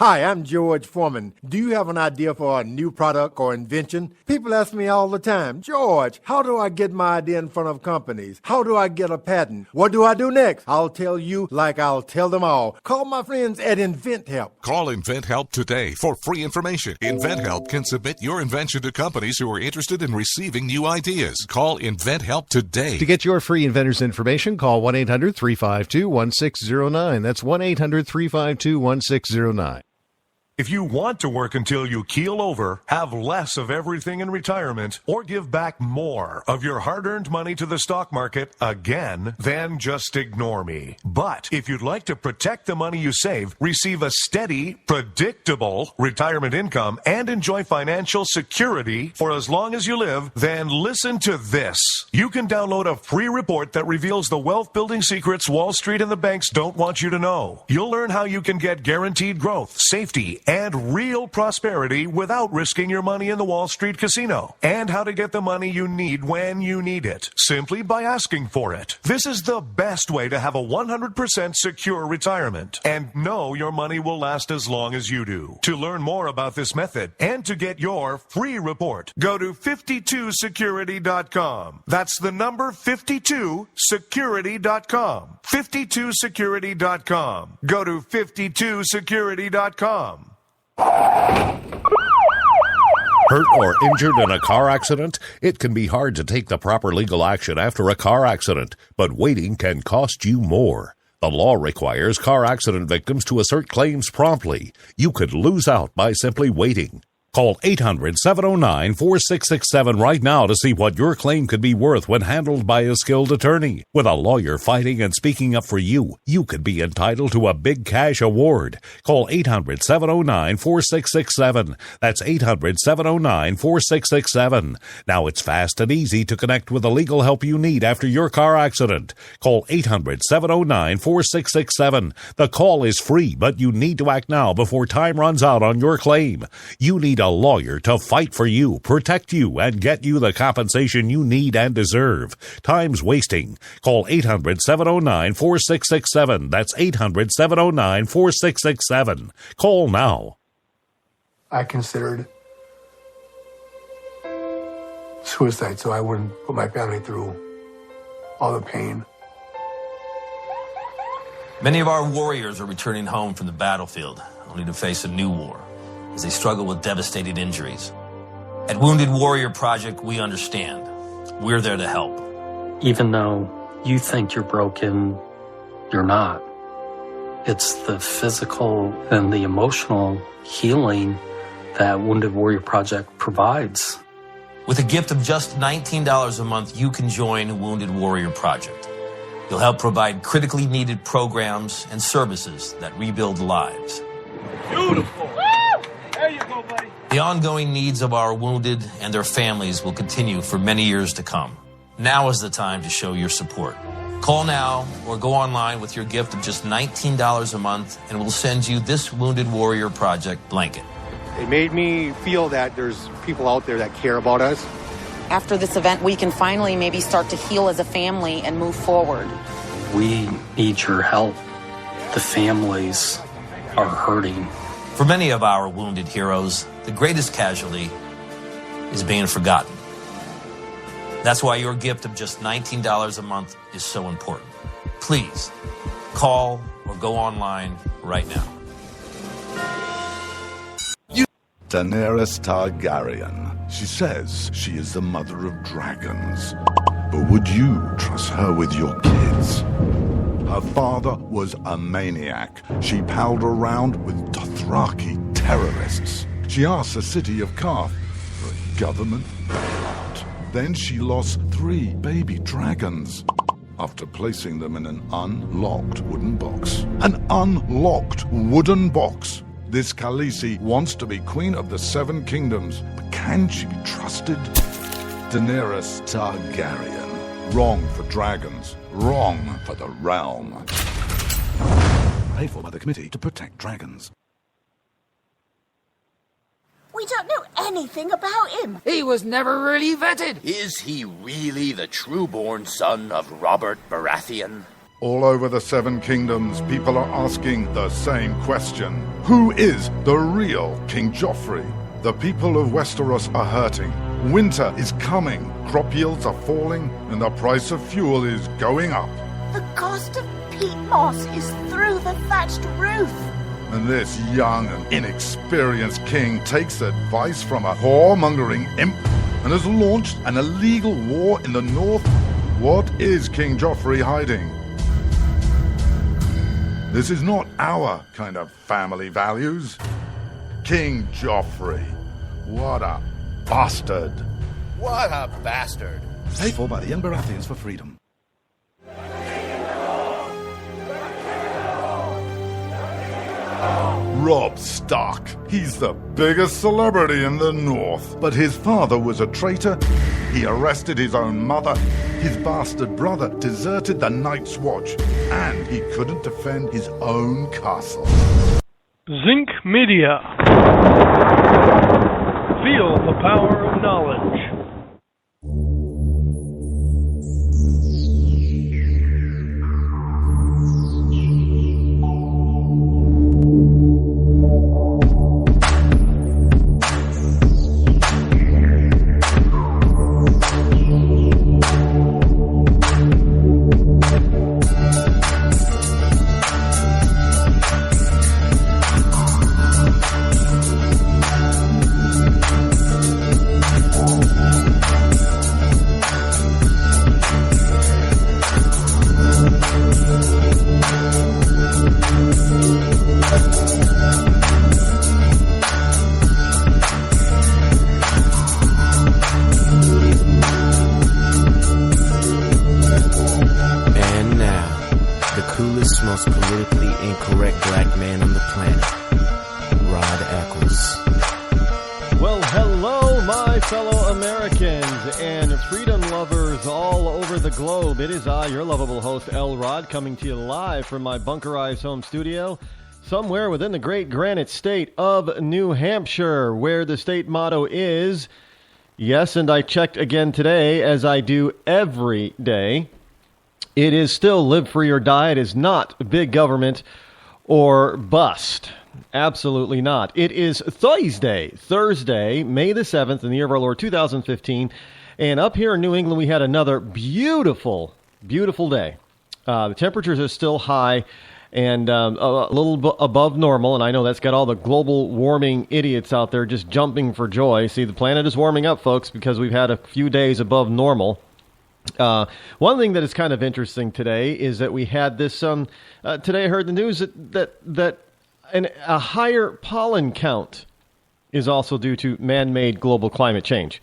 Hi, I'm George Foreman. Do you have an idea for a new product or invention? People ask me all the time, George, how do I get my idea in front of companies? How do I get a patent? What do I do next? I'll tell you like I'll tell them all. Call my friends at InventHelp. Call InventHelp today for free information. InventHelp can submit your invention to companies who are interested in receiving new ideas. Call InventHelp today. To get your free inventor's information, call 1-800-352-1609. That's 1-800-352-1609. If you want to work until you keel over, have less of everything in retirement, or give back more of your hard-earned money to the stock market again, then just ignore me. But if you'd like to protect the money you save, receive a steady, predictable retirement income, and enjoy financial security for as long as you live, then listen to this. You can download a free report that reveals the wealth-building secrets Wall Street and the banks don't want you to know. You'll learn how you can get guaranteed growth, safety, and real prosperity without risking your money in the Wall Street casino, and how to get the money you need when you need it, simply by asking for it. This is the best way to have a 100% secure retirement and know your money will last as long as you do. To learn more about this method and to get your free report, go to 52security.com. That's the number 52security.com. 52security.com. Go to 52security.com. Hurt or injured in a car accident? It can be hard to take the proper legal action after a car accident, but waiting can cost you more. The law requires car accident victims to assert claims promptly. You could lose out by simply waiting. Call 800-709-4667 right now to see what your claim could be worth when handled by a skilled attorney. With a lawyer fighting and speaking up for you, you could be entitled to a big cash award. Call 800-709-4667. That's 800-709-4667. Now it's fast and easy to connect with the legal help you need after your car accident. Call 800-709-4667. The call is free, but you need to act now before time runs out on your claim. You need a lawyer to fight for you, protect you, and get you the compensation you need and deserve. Time's wasting. Call 800-709-4667. That's 800-709-4667. Call now. I considered suicide so I wouldn't put my family through all the pain. Many of our warriors are returning home from the battlefield, only to face a new war as they struggle with devastating injuries. At Wounded Warrior Project, we understand. We're there to help. Even though you think you're broken, you're not. It's the physical and the emotional healing that Wounded Warrior Project provides. With a gift of just $19 a month, you can join Wounded Warrior Project. You'll help provide critically needed programs and services that rebuild lives. Beautiful. There you go, buddy. The ongoing needs of our wounded and their families will continue for many years to come. Now is the time to show your support. Call now or go online with your gift of just $19 a month and we'll send you this Wounded Warrior Project blanket. It made me feel that there's people out there that care about us. After this event, we can finally maybe start to heal as a family and move forward. We need your help. The families are hurting. For many of our wounded heroes, the greatest casualty is being forgotten. That's why your gift of just $19 a month is so important. Please call or go online right now. Daenerys Targaryen. She says she is the mother of dragons. But would you trust her with your kids? Her father was a maniac. She palled around with Dothraki terrorists. She asked the city of Karth for a government bailout. Then she lost 3 baby dragons after placing them in an unlocked wooden box. An unlocked wooden box. This Khaleesi wants to be queen of the 7 kingdoms, but can she be trusted? Daenerys Targaryen. Wrong for dragons. Wrong for the realm. Paid for by the Committee to Protect Dragons. We don't know anything about him. He was never really vetted. Is he really the true-born son of Robert Baratheon? All over the Seven Kingdoms, people are asking the same question. Who is the real King Joffrey? The people of Westeros are hurting. Winter is coming. Crop yields are falling, and the price of fuel is going up. The cost of peat moss is through the thatched roof. And this young and inexperienced king takes advice from a whoremongering imp and has launched an illegal war in the north. What is King Joffrey hiding? This is not our kind of family values. King Joffrey. What a bastard. What a bastard. Paid for by the young Baratheons for freedom. Robb Stark. He's the biggest celebrity in the North. But his father was a traitor. He arrested his own mother. His bastard brother deserted the Night's Watch. And he couldn't defend his own castle. Zinc Media. Feel the power of knowledge. most politically incorrect black man on the planet, Rod Eccles. Well, hello, my fellow Americans and freedom lovers all over the globe. It is I, your lovable host, L. Rod, coming to you live from my bunkerized home studio somewhere within the great granite state of New Hampshire, where the state motto is, yes, and I checked again today, as I do every day, it is still live free or die. It is not big government or bust. Absolutely not. It is Thursday, May the 7th, in the year of our Lord 2015. And up here in New England, we had another beautiful, beautiful day. The temperatures are still high and a little above normal. And I know that's got all the global warming idiots out there just jumping for joy. See, the planet is warming up, folks, because we've had a few days above normal. One thing that is kind of interesting today is that we had this, today I heard the news that a higher pollen count is also due to man-made global climate change.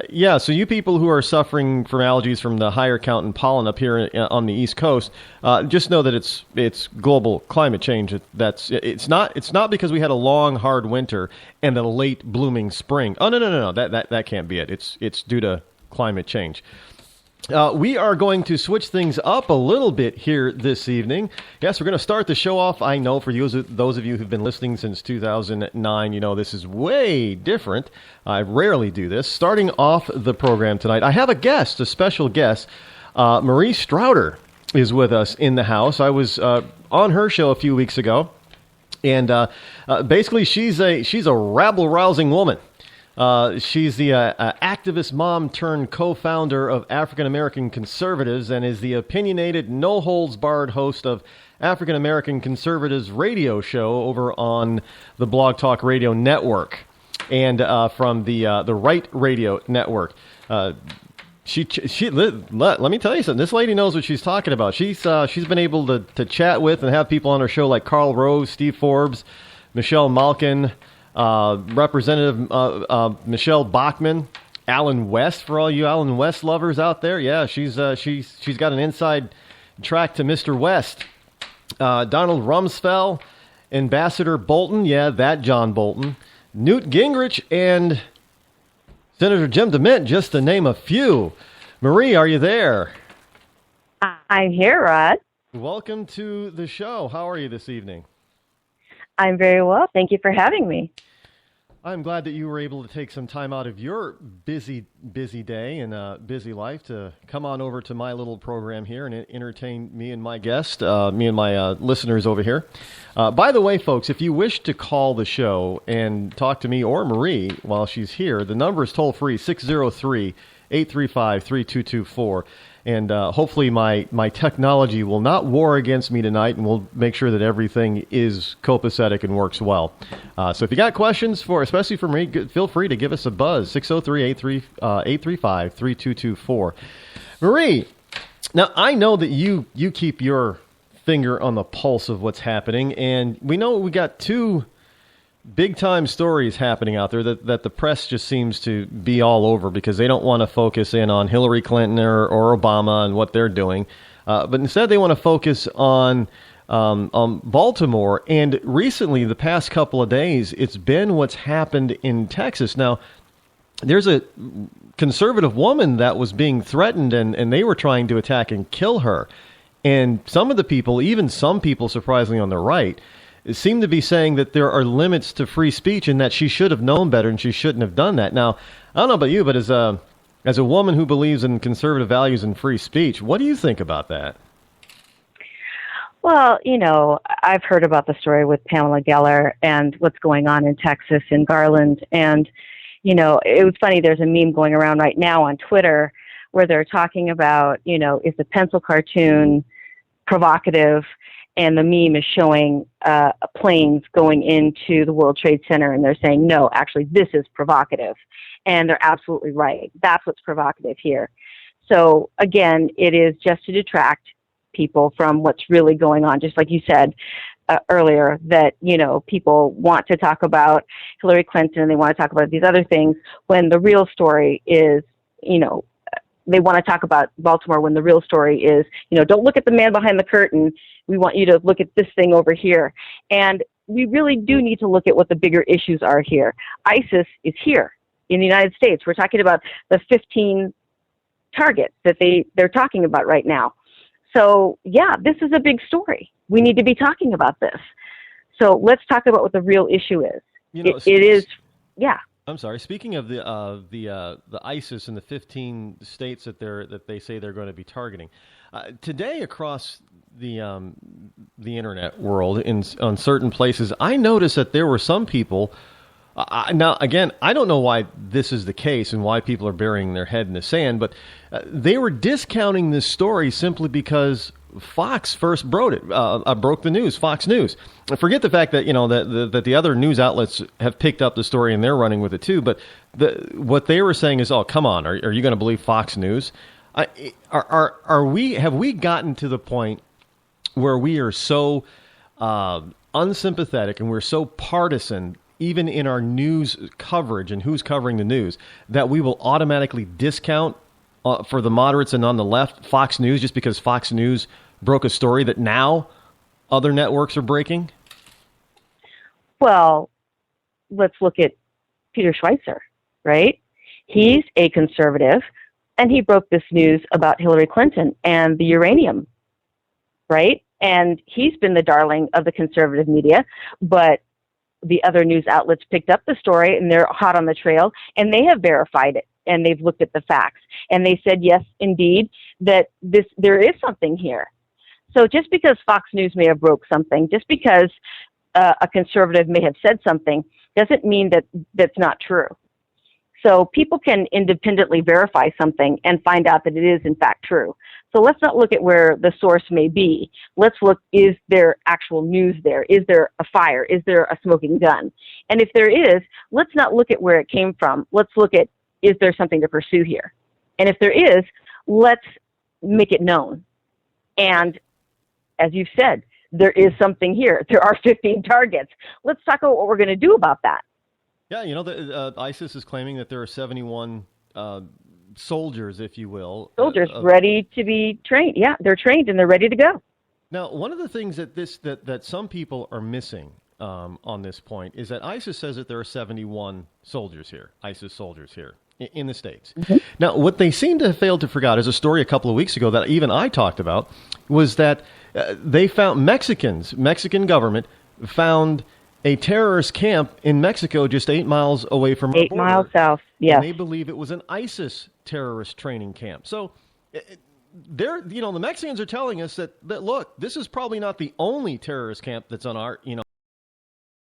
So you people who are suffering from allergies from the higher count in pollen up here on the East Coast, just know that it's global climate change. It's not because we had a long, hard winter and a late blooming spring. Oh no, that can't be it. It's due to climate change. We are going to switch things up a little bit here this evening. Yes, we're going to start the show off. I know for those of you who've been listening since 2009, you know this is way different. I rarely do this. Starting off the program tonight, I have a special guest. Marie Stroughter is with us in the house. I was on her show a few weeks ago, and basically she's a rabble-rousing woman. She's the activist mom turned co-founder of African American Conservatives and is the opinionated, no-holds-barred host of African American Conservatives radio show over on the Blog Talk Radio Network and from the Right Radio Network. Let me tell you something. This lady knows what she's talking about. She's been able to chat with and have people on her show like Karl Rove, Steve Forbes, Michelle Malkin, Representative Michelle Bachmann, Alan West, for all you Alan West lovers out there. Yeah, she's got an inside track to Mr. West. Donald Rumsfeld, Ambassador Bolton, yeah, that John Bolton, Newt Gingrich, and Senator Jim DeMint, just to name a few. Marie, are you there? I'm here, Rod. Welcome to the show. How are you this evening? I'm very well. Thank you for having me. I'm glad that you were able to take some time out of your busy day and busy life to come on over to my little program here and entertain me and my guest, me and my listeners over here. By the way, folks, if you wish to call the show and talk to me or Marie while she's here, the number is toll-free, 603-835-3224. And hopefully my technology will not war against me tonight, and we'll make sure that everything is copacetic and works well. So if you got questions, especially for me, feel free to give us a buzz, 603-835-3224. Marie, now I know that you keep your finger on the pulse of what's happening, and we know we got two big-time stories happening out there that the press just seems to be all over because they don't want to focus in on Hillary Clinton or Obama and what they're doing. But instead they want to focus on Baltimore. And recently, the past couple of days, it's been what's happened in Texas. Now, there's a conservative woman that was being threatened, and they were trying to attack and kill her. And some of the people, even some people surprisingly on the right, seem to be saying that there are limits to free speech and that she should have known better and she shouldn't have done that. Now, I don't know about you, but as a woman who believes in conservative values and free speech, what do you think about that? Well, I've heard about the story with Pamela Geller and what's going on in Texas and Garland. And, it was funny. There's a meme going around right now on Twitter where they're talking about, is the pencil cartoon provocative? And the meme is showing planes going into the World Trade Center, and they're saying, no, actually, this is provocative. And they're absolutely right. That's what's provocative here. So, again, it is just to detract people from what's really going on, just like you said earlier, that, people want to talk about Hillary Clinton and they want to talk about these other things when the real story is, they want to talk about Baltimore when the real story is, don't look at the man behind the curtain. We want you to look at this thing over here. And we really do need to look at what the bigger issues are here. ISIS is here in the United States. We're talking about the 15 targets that they're talking about right now. So, yeah, this is a big story. We need to be talking about this. So let's talk about what the real issue is. It is, yeah. I'm sorry. Speaking of the ISIS and the 15 states that they say they're going to be targeting, today across the internet world on certain places, I noticed that there were some people. Now, again, I don't know why this is the case and why people are burying their head in the sand, but they were discounting this story simply because Fox first broke the news, Fox News. Forget the fact that that the other news outlets have picked up the story and they're running with it too. But what they were saying is, oh, come on, are you going to believe Fox News? Have we gotten to the point where we are so unsympathetic and we're so partisan, even in our news coverage and who's covering the news, that we will automatically discount for the moderates and on the left Fox News just because Fox News broke a story that now other networks are breaking? Well, let's look at Peter Schweizer, right? He's a conservative, and he broke this news about Hillary Clinton and the uranium, right? And he's been the darling of the conservative media, but the other news outlets picked up the story, and they're hot on the trail, and they have verified it, and they've looked at the facts, and they said, yes, indeed, that there is something here. So just because Fox News may have broke something, just because a conservative may have said something, doesn't mean that that's not true. So people can independently verify something and find out that it is in fact true. So let's not look at where the source may be. Let's look, is there actual news there? Is there a fire? Is there a smoking gun? And if there is, let's not look at where it came from. Let's look at, is there something to pursue here? And if there is, let's make it known. And as you've said, there is something here. There are 15 targets. Let's talk about what we're going to do about that. Yeah, ISIS is claiming that there are 71 soldiers, if you will. Soldiers ready to be trained. Yeah, they're trained and they're ready to go. Now, one of the things that some people are missing on this point is that ISIS says that there are 71 soldiers here, ISIS soldiers here in the States. Mm-hmm. Now, what they seem to have failed to forget is a story a couple of weeks ago that even I talked about, was that they found Mexican government found a terrorist camp in Mexico just 8 miles away from our 8 border. miles south, yes. And they believe it was an ISIS terrorist training camp. So the Mexicans are telling us that look, this is probably not the only terrorist camp that's on our,